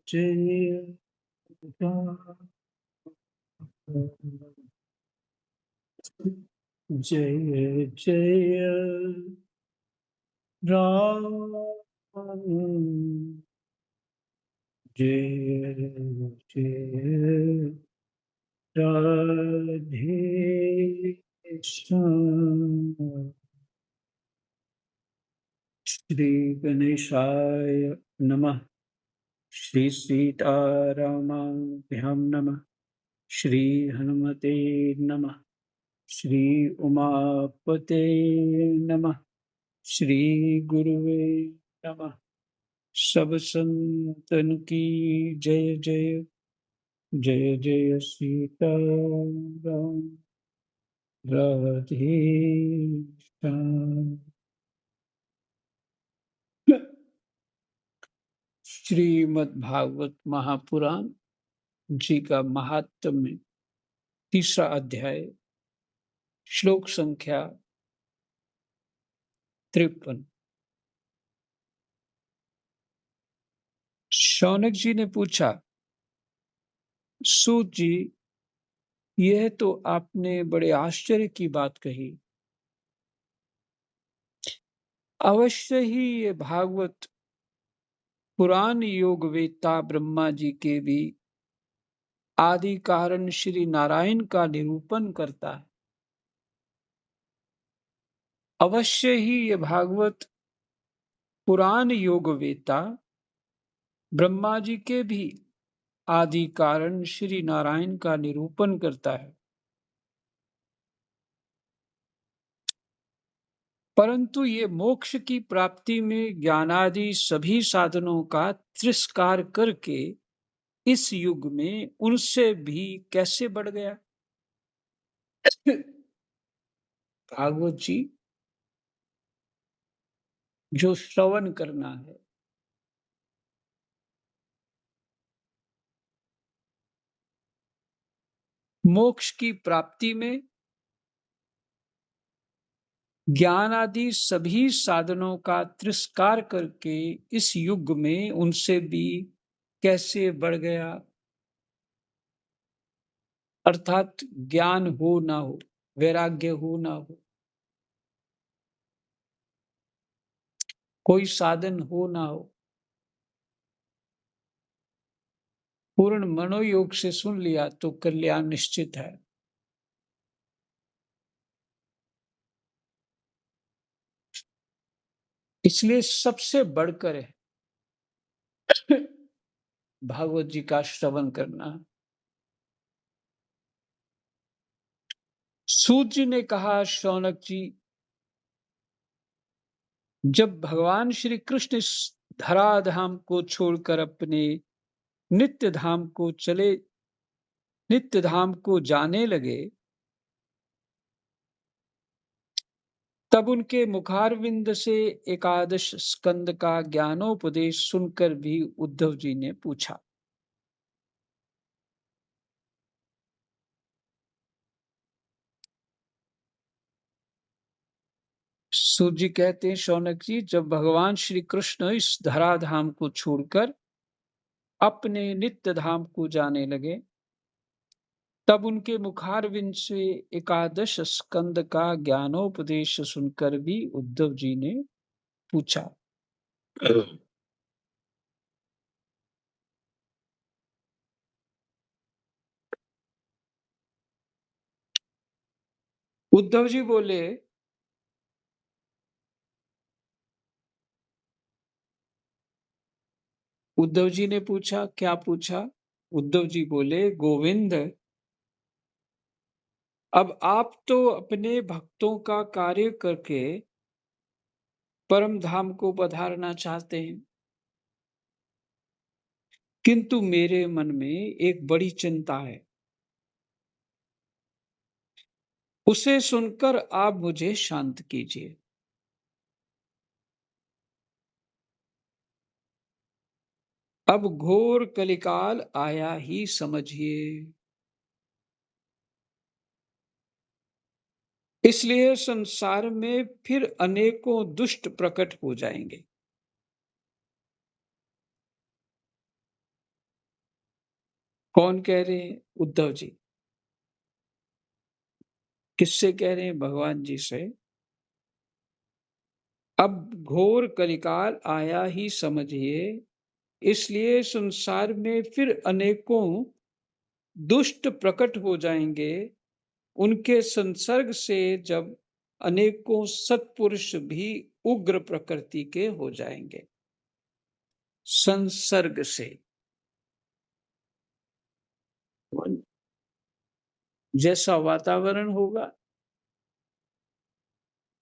जय राम, जय जय राम, जय जय राधे श्याम। श्री गणेशाय नमः। श्री सीतारामाभ्यां नमः। श्री हनुमते नमः। श्री उमापते नमः। श्री गुरुवे नमः। सब संतन की जय जय। जय जय सीताराम, राधे श्याम। श्रीमद् भागवत महापुराण जी का महात्म्य, तीसरा अध्याय, श्लोक संख्या 53। शौनक जी ने पूछा, सूत जी, यह तो आपने बड़े आश्चर्य की बात कही। अवश्य ही ये भागवत पुराण योग वेत्ता ब्रह्मा जी के भी आदि कारण श्री नारायण का निरूपण करता है। अवश्य ही ये भागवत पुराण योग वेत्ता ब्रह्मा जी के भी आदि कारण श्री नारायण का निरूपण करता है। परंतु ये मोक्ष की प्राप्ति में ज्ञानादि सभी साधनों का तिरस्कार करके इस युग में उनसे भी कैसे बढ़ गया। भागवत जी जो श्रवण करना है, मोक्ष की प्राप्ति में ज्ञान आदि सभी साधनों का तिरस्कार करके इस युग में उनसे भी कैसे बढ़ गया। अर्थात ज्ञान हो ना हो, वैराग्य हो ना हो, कोई साधन हो ना हो, पूर्ण मनोयोग से सुन लिया तो कल्याण निश्चित है। इसलिए सबसे बढ़कर है भागवत जी का श्रवण करना। सूत जी ने कहा, शौनक जी, जब भगवान श्री कृष्ण इस धराधाम को छोड़कर अपने नित्य धाम को चले, नित्य धाम को जाने लगे, तब उनके मुखारविंद से एकादश स्कंद का ज्ञानोपदेश सुनकर भी उद्धव जी ने पूछा। सूत जी कहते हैं, शौनक जी, जब भगवान श्री कृष्ण इस धराधाम को छोड़कर अपने नित्य धाम को जाने लगे, तब उनके मुखारविंद से एकादश स्कंद का ज्ञानोपदेश सुनकर भी उद्धव जी ने पूछा। उद्धव जी बोले, उद्धव जी ने पूछा, क्या पूछा? उद्धव जी बोले, गोविंद, अब आप तो अपने भक्तों का कार्य करके परम धाम को पधारना चाहते हैं, किंतु मेरे मन में एक बड़ी चिंता है। उसे सुनकर आप मुझे शांत कीजिए। अब घोर कलिकाल आया ही समझिए। इसलिए संसार में फिर अनेकों दुष्ट प्रकट हो जाएंगे। कौन कह रहे हैं? उद्धव जी। किससे कह रहे हैं? भगवान जी से। अब घोर कलिकाल आया ही समझिए, इसलिए संसार में फिर अनेकों दुष्ट प्रकट हो जाएंगे। उनके संसर्ग से जब अनेकों सत्पुरुष भी उग्र प्रकृति के हो जाएंगे। संसर्ग से, जैसा वातावरण होगा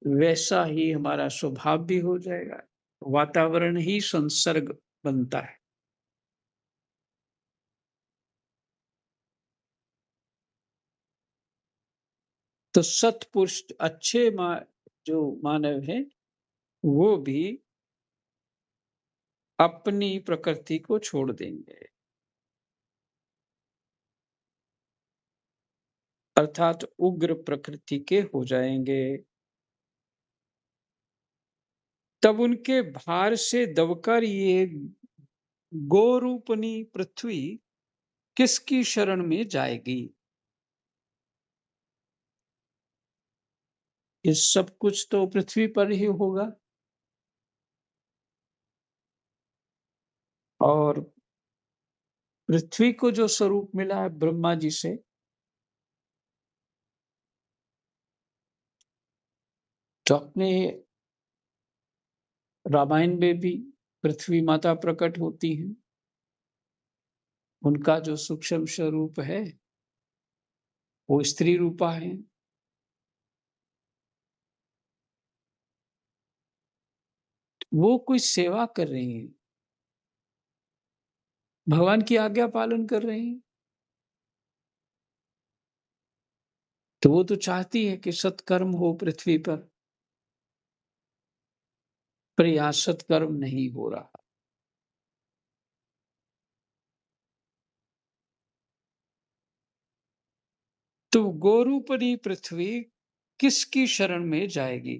वैसा ही हमारा स्वभाव भी हो जाएगा। वातावरण ही संसर्ग बनता है। तो सत्पुरुष अच्छे जो मानव हैं वो भी अपनी प्रकृति को छोड़ देंगे, अर्थात उग्र प्रकृति के हो जाएंगे। तब उनके भार से दबकर ये गोरूपनी पृथ्वी किसकी शरण में जाएगी? ये सब कुछ तो पृथ्वी पर ही होगा। और पृथ्वी को जो स्वरूप मिला है ब्रह्मा जी से, तो अपने रामायण में भी पृथ्वी माता प्रकट होती हैं। उनका जो सूक्ष्म स्वरूप है वो स्त्री रूपा है। वो कोई सेवा कर रही हैं, भगवान की आज्ञा पालन कर रही हैं। तो वो तो चाहती है कि सत्कर्म हो पृथ्वी पर यह सत्कर्म नहीं हो रहा। तो गोरूपनी पृथ्वी किसकी शरण में जाएगी?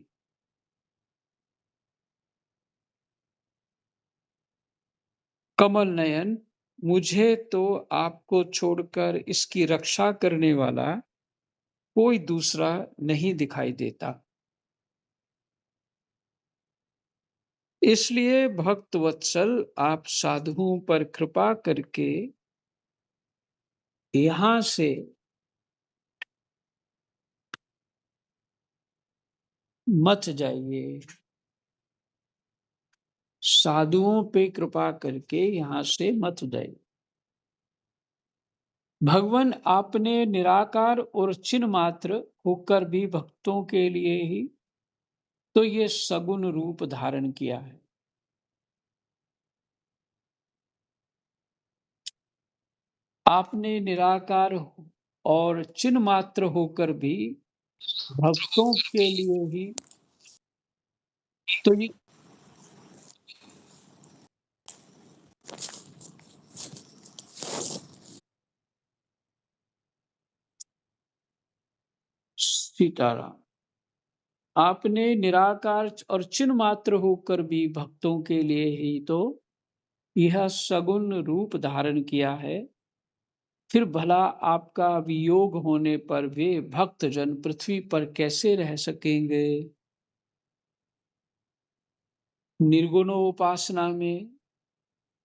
कमल नयन, मुझे तो आपको छोड़कर इसकी रक्षा करने वाला कोई दूसरा नहीं दिखाई देता। इसलिए भक्त वत्सल आप साधुओं पर कृपा करके यहाँ से मत जाइए। साधुओं पे कृपा करके यहाँ से मत जाइए। भगवान आपने निराकार और चिन्ह मात्र होकर भी भक्तों के लिए ही तो ये सगुण रूप धारण किया है। आपने निराकार और चिन्ह मात्र होकर भी भक्तों के लिए ही तो ये सीताराम, आपने निराकार और चिन्ह मात्र होकर भी भक्तों के लिए ही तो यह सगुण रूप धारण किया है। फिर भला आपका वियोग होने पर वे भक्त जन पृथ्वी पर कैसे रह सकेंगे? निर्गुणोपासना में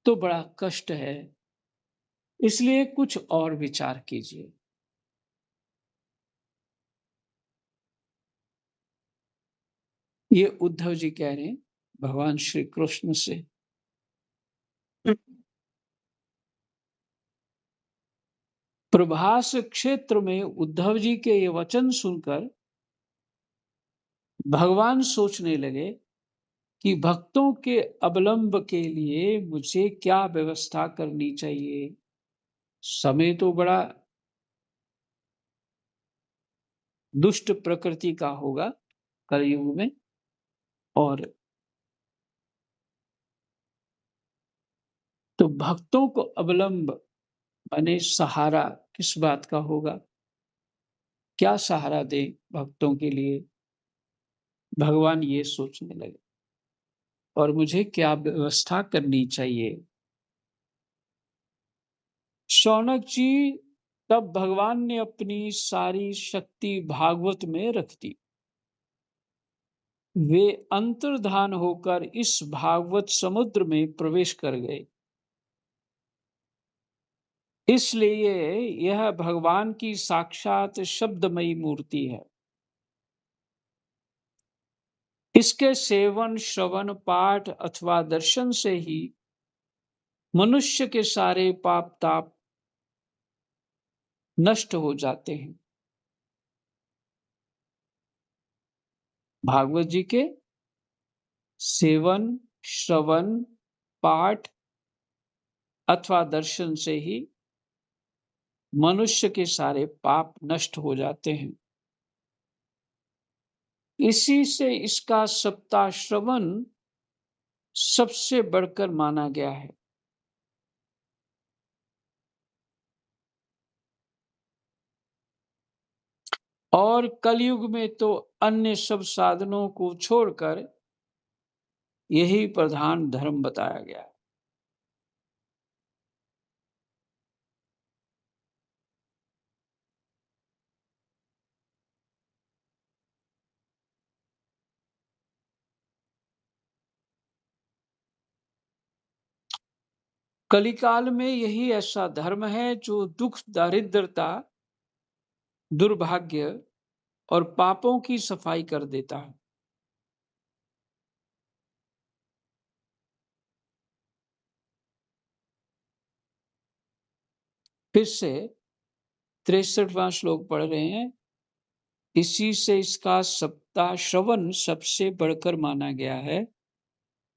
तो बड़ा कष्ट है, इसलिए कुछ और विचार कीजिए। ये उद्धव जी कह रहे हैं भगवान श्री कृष्ण से। प्रभास क्षेत्र में उद्धव जी के ये वचन सुनकर भगवान सोचने लगे कि भक्तों के अवलंब के लिए मुझे क्या व्यवस्था करनी चाहिए। समय तो बड़ा दुष्ट प्रकृति का होगा कलयुग में। और तो भक्तों को अवलंब माने सहारा किस बात का होगा? क्या सहारा दे भक्तों के लिए? भगवान ये सोचने लगे और मुझे क्या व्यवस्था करनी चाहिए। शौनक जी, तब भगवान ने अपनी सारी शक्ति भागवत में रख दी। वे अंतर्धान होकर इस भागवत समुद्र में प्रवेश कर गए। इसलिए यह भगवान की साक्षात शब्दमयी मूर्ति है। इसके सेवन, श्रवण, पाठ अथवा दर्शन से ही मनुष्य के सारे पाप ताप नष्ट हो जाते हैं। भागवत जी के सेवन, श्रवण, पाठ अथवा दर्शन से ही मनुष्य के सारे पाप नष्ट हो जाते हैं। इसी से इसका सप्ताह श्रवण सबसे बढ़कर माना गया है। और कलयुग में तो अन्य सब साधनों को छोड़कर यही प्रधान धर्म बताया गया है। कलिकाल में यही ऐसा धर्म है जो दुख, दारिद्रता, दुर्भाग्य और पापों की सफाई कर देता है। फिर से 63वां श्लोक पढ़ रहे हैं। इसी से इसका सप्ताह श्रवण सबसे बढ़कर माना गया है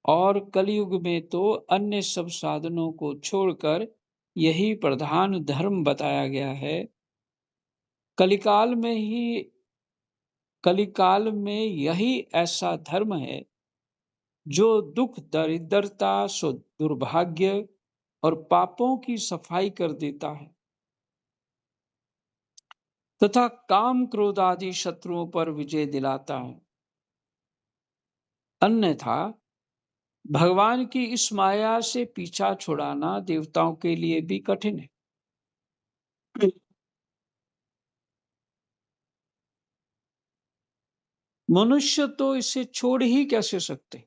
और कलयुग में तो अन्य सब साधनों को छोड़कर यही प्रधान धर्म बताया गया है। कलिकाल में ही कलिकाल में यही ऐसा धर्म है जो दुख, दरिद्रता, दुर्भाग्य और पापों की सफाई कर देता है तथा काम, क्रोध आदि शत्रुओं पर विजय दिलाता है। अन्यथा भगवान की इस माया से पीछा छुड़ाना देवताओं के लिए भी कठिन है। मनुष्य तो इसे छोड़ ही कैसे सकते?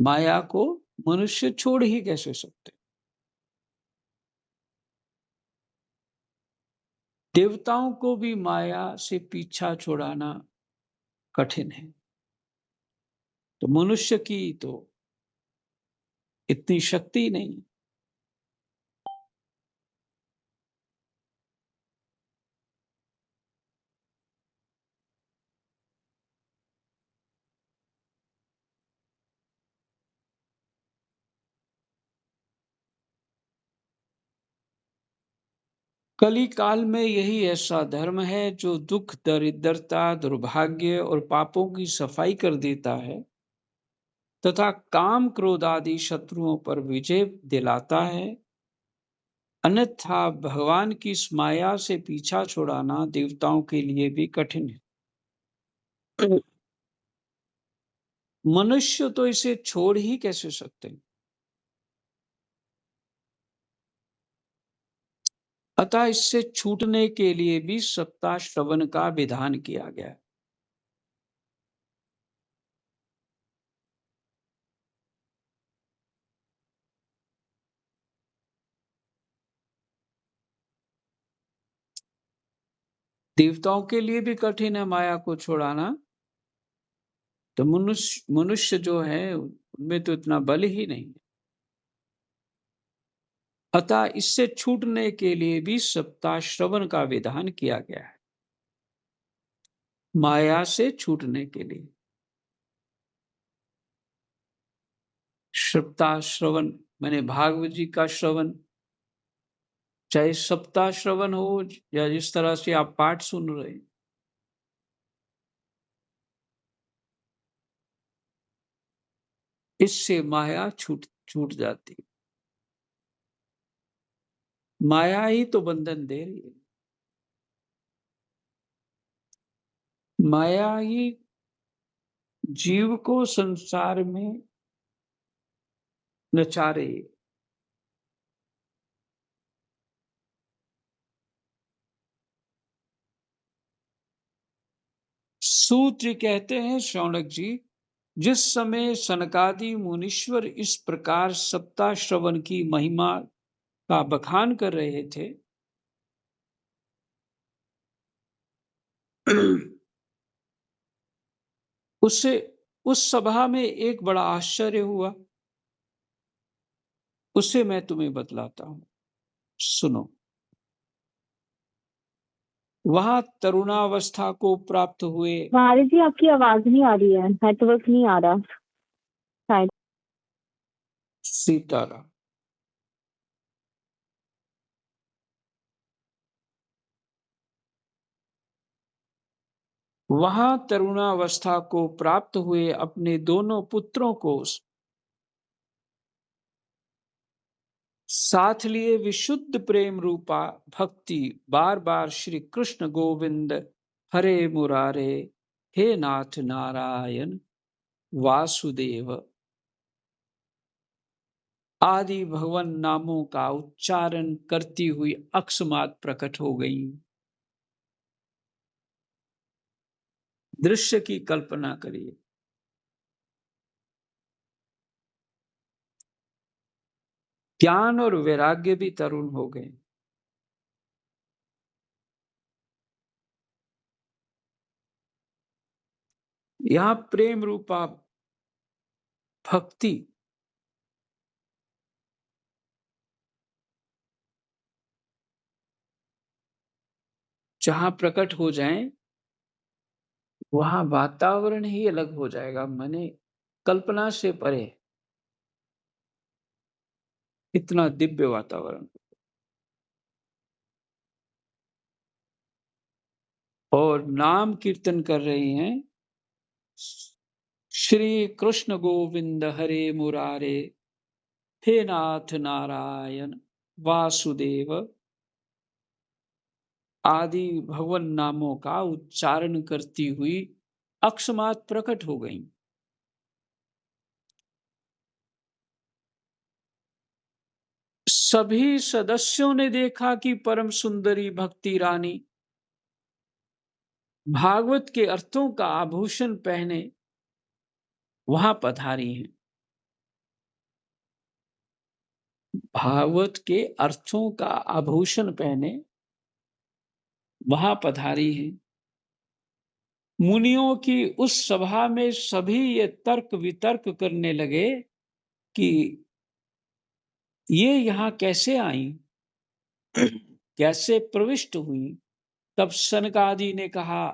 माया को मनुष्य छोड़ ही कैसे सकते? देवताओं को भी माया से पीछा छुड़ाना कठिन है, तो मनुष्य की तो इतनी शक्ति नहीं। कली काल में यही ऐसा धर्म है जो दुख, दरिद्रता, दुर्भाग्य और पापों की सफाई कर देता है तथा काम, क्रोध आदि शत्रुओं पर विजय दिलाता है। अन्यथा भगवान की इस माया से पीछा छुड़ाना देवताओं के लिए भी कठिन है। मनुष्य तो इसे छोड़ ही कैसे सकते हैं? अतः इससे छूटने के लिए भी सप्ताह श्रवण का विधान किया गया है। देवताओं के लिए भी कठिन है माया को छुड़ाना, तो मनुष्य मनुष्य जो है उनमें तो इतना बल ही नहीं है। अतः इससे छूटने के लिए भी सप्ताह श्रवण का विधान किया गया है, माया से छूटने के लिए। सप्ताह श्रवण माने भागवत जी का श्रवण, चाहे सप्ताह श्रवण हो या जिस तरह से आप पाठ सुन रहे हैं, इससे माया छूट छूट जाती है। माया ही तो बंधन दे रही है। माया ही जीव को संसार में नचारे। सूत्र कहते हैं शौनक जी, जिस समय सनकादि मुनीश्वर इस प्रकार सप्ताह श्रवण की महिमा का बखान कर रहे थे, उससे उस सभा में एक बड़ा आश्चर्य हुआ। उसे मैं तुम्हें बतलाता हूं, सुनो। वहां तरुणावस्था को प्राप्त हुए महाराज जी आपकी आवाज नहीं आ रही है, नेटवर्क नहीं आ रहा शायद। सीताराम। वहां तरुणावस्था को प्राप्त हुए अपने दोनों पुत्रों को साथ लिए विशुद्ध प्रेम रूपा भक्ति बार बार श्री कृष्ण गोविंद हरे मुरारे, हे नाथ नारायण वासुदेव आदि भगवान नामों का उच्चारण करती हुई अकस्मात प्रकट हो गई। दृश्य की कल्पना करिए। ज्ञान और वैराग्य भी तरुण हो गए। यहां प्रेम रूपा भक्ति जहां प्रकट हो जाए, वहां वातावरण ही अलग हो जाएगा, माने कल्पना से परे। इतना दिव्य वातावरण। और नाम कीर्तन कर रही हैं, श्री कृष्ण गोविंद हरे मुरारे, हे नाथ नारायण वासुदेव आदि भगवान नामों का उच्चारण करती हुई अकस्मात प्रकट हो गई। सभी सदस्यों ने देखा कि परम सुंदरी भक्ति रानी भागवत के अर्थों का आभूषण पहने वहां पधारी हैं। भागवत के अर्थों का आभूषण पहने वहां पधारी हैं। मुनियों की उस सभा में सभी ये तर्क वितर्क करने लगे कि ये यहां कैसे आई, कैसे प्रविष्ट हुई। तब सनकादि ने कहा,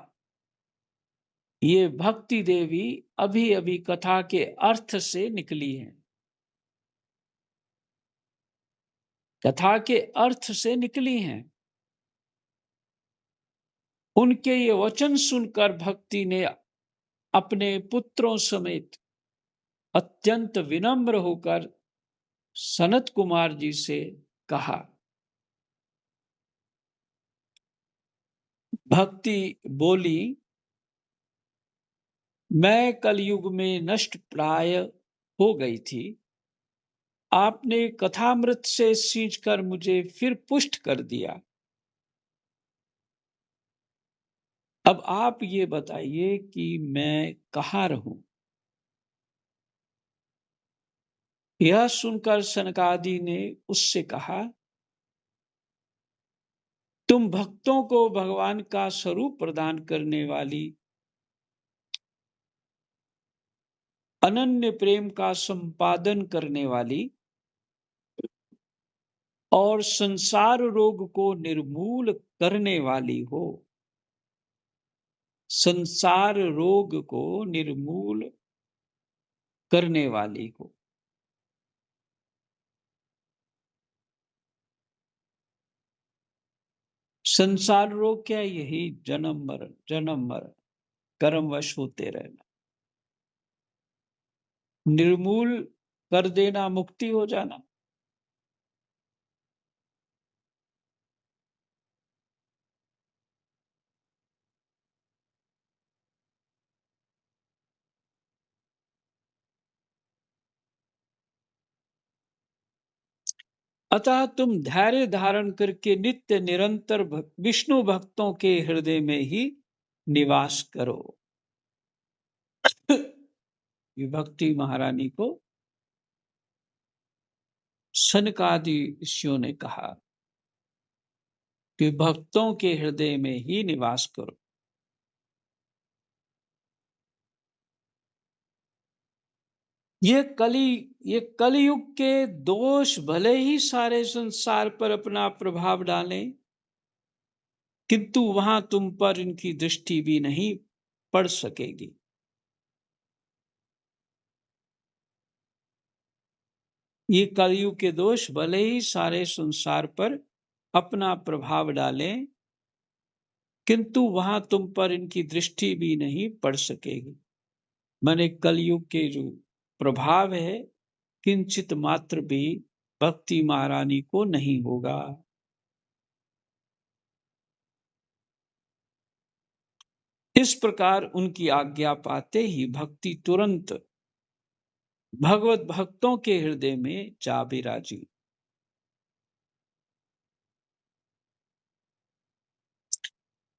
ये भक्ति देवी अभी अभी कथा के अर्थ से निकली है। कथा के अर्थ से निकली हैं। उनके ये वचन सुनकर भक्ति ने अपने पुत्रों समेत अत्यंत विनम्र होकर सनत कुमार जी से कहा। भक्ति बोली, मैं कलयुग में नष्ट प्राय हो गई थी। आपने कथामृत से सींचकर मुझे फिर पुष्ट कर दिया। अब आप ये बताइए कि मैं कहाँ रहूं। यह सुनकर सनकादि ने उससे कहा, तुम भक्तों को भगवान का स्वरूप प्रदान करने वाली, अनन्य प्रेम का संपादन करने वाली और संसार रोग को निर्मूल करने वाली हो। संसार रोग को निर्मूल करने वाली हो। संसार रोग क्या? यही जन्म मरण कर्मवश होते रहना। निर्मूल कर देना, मुक्ति हो जाना। अतः तुम धैर्य धारण करके नित्य निरंतर विष्णु भक्तों के हृदय में ही निवास करो। विभक्ति महारानी को सनकादि ऋषियों ने कहा कि भक्तों के हृदय में ही निवास करो। ये कलयुग के दोष भले ही सारे संसार पर अपना प्रभाव डालें, किंतु वहां तुम पर इनकी दृष्टि भी नहीं पड़ सकेगी। ये कलयुग के दोष भले ही सारे संसार पर अपना प्रभाव डालें, किंतु वहां तुम पर इनकी दृष्टि भी नहीं पड़ सकेगी। माने कलयुग के जो प्रभाव है किंचित मात्र भी भक्ति महारानी को नहीं होगा। इस प्रकार उनकी आज्ञा पाते ही भक्ति तुरंत भगवत भक्तों के हृदय में जा विराजी।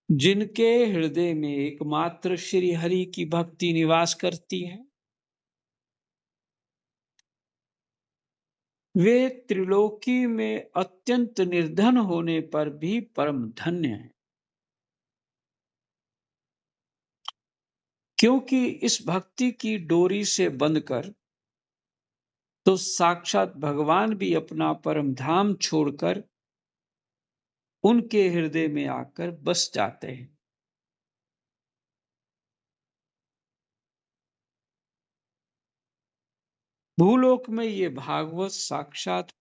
जिनके हृदय में एकमात्र श्री हरि की भक्ति निवास करती है, वे त्रिलोकी में अत्यंत निर्धन होने पर भी परम धन्य हैं, क्योंकि इस भक्ति की डोरी से बंधकर तो साक्षात भगवान भी अपना परम धाम छोड़कर उनके हृदय में आकर बस जाते हैं। भूलोक में ये भागवत साक्षात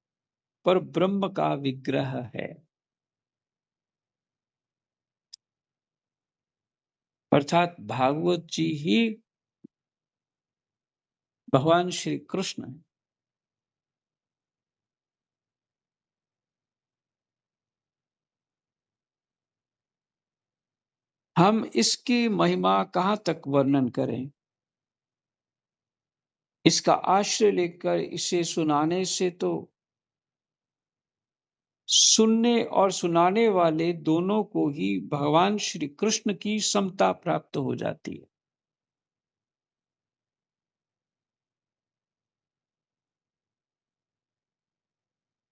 पर ब्रह्म का विग्रह है, अर्थात भागवत जी ही भगवान श्री कृष्ण है। हम इसकी महिमा कहाँ तक वर्णन करें। इसका आश्रय लेकर इसे सुनाने से तो सुनने और सुनाने वाले दोनों को ही भगवान श्री कृष्ण की समता प्राप्त हो जाती है।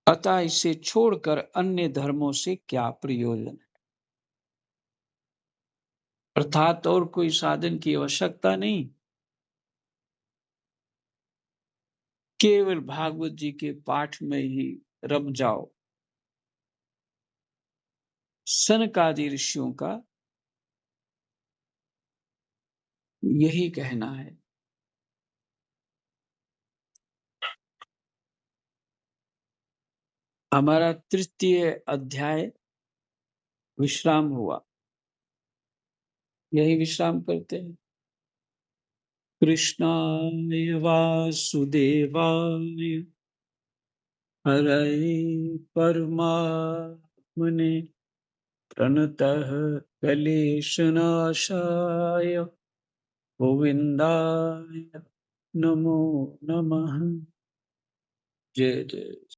अतः इसे छोड़कर अन्य धर्मों से क्या प्रयोजन है। अर्थात और कोई साधन की आवश्यकता नहीं, केवल भागवत जी के पाठ में ही रम जाओ। सनकादि ऋषियों का यही कहना है। हमारा तृतीय अध्याय विश्राम हुआ, यही विश्राम करते हैं। कृष्णाय वासुदेवाय हरये परमात्मने प्रणतः क्लेशनाशाय गोविन्दाय नमो नमः। जय जय।